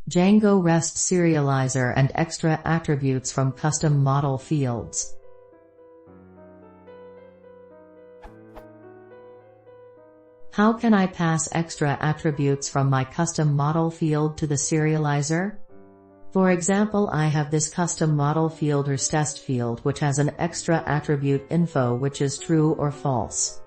Django REST serializer and extra attributes from custom model fields. How can I pass extra attributes from my custom model field to the serializer? For example, I have this custom model field or test field which has an extra attribute info which is true or false.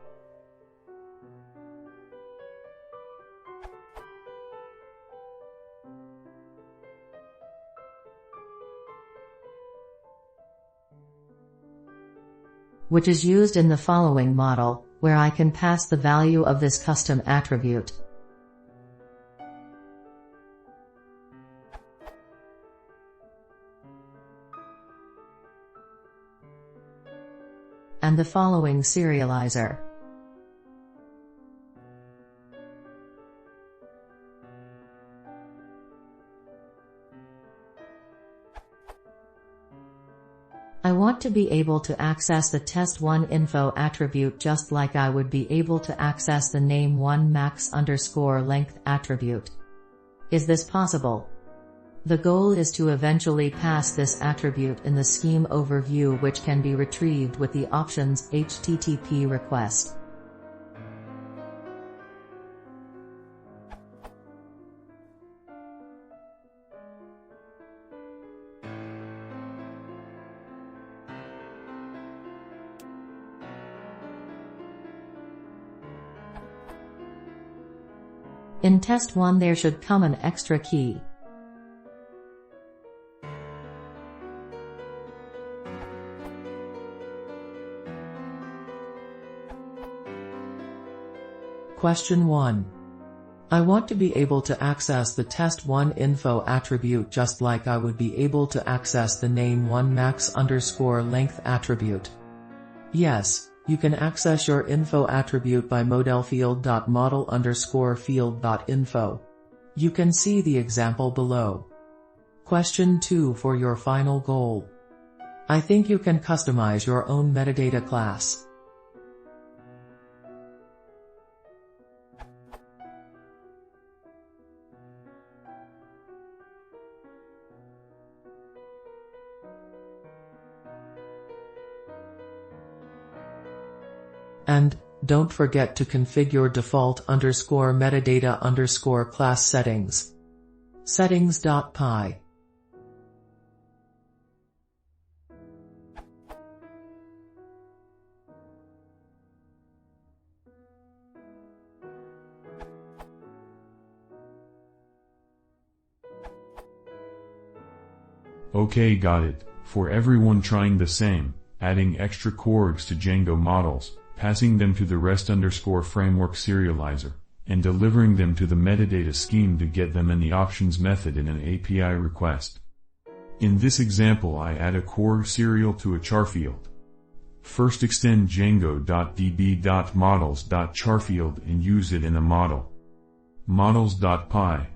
Which is used in the following model, where I can pass the value of this custom attribute. And the following serializer. I want to be able to access the test1 info attribute just like I would be able to access the name1 max_length attribute. Is this possible? The goal is to eventually pass this attribute in the scheme overview, which can be retrieved with the options HTTP request. In test1 there should come an extra key. Question 1. I want to be able to access the test1 info attribute just like I would be able to access the name1 max_length attribute. Yes, you can access your info attribute by modelfield.model_field.info. You can see the example below. Question 2 for your final goal. I think you can customize your own metadata class. And, don't forget to configure default_metadata_class settings. Settings.py. Okay, got it. For everyone trying the same, adding extra chords to Django models, passing them to the REST_framework serializer, and delivering them to the metadata scheme to get them in the options method in an API request. In this example, I add a chord serial to a char field. First extend django.db.models.char field and use it in a model. Models.py.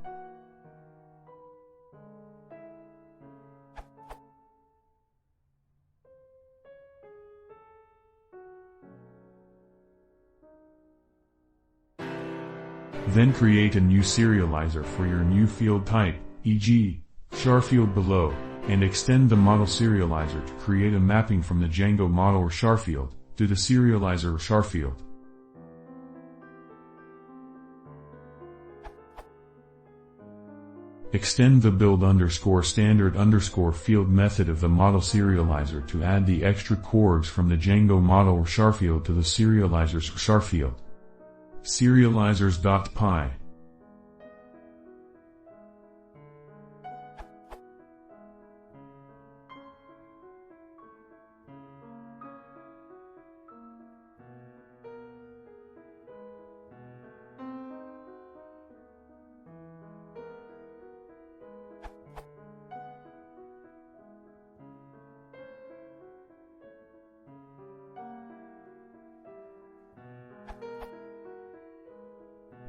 Then create a new serializer for your new field type, e.g., char field below, and extend the model serializer to create a mapping from the Django model or char field to the serializer or char field. Extend the build_standard_field method of the model serializer to add the extra chords from the Django model or char field to the serializer's char field. Serializers.py.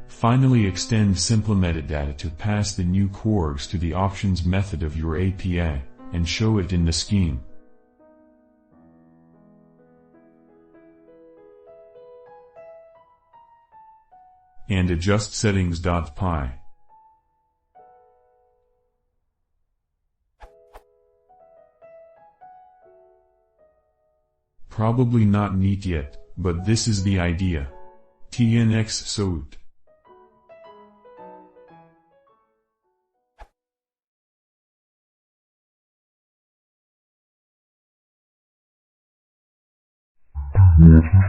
Finally, extend simple metadata to pass the new chords to the options method of your API, and show it in the scheme. And adjust settings.py. probably not neat yet, but this is the idea. TNX Sout. Yes,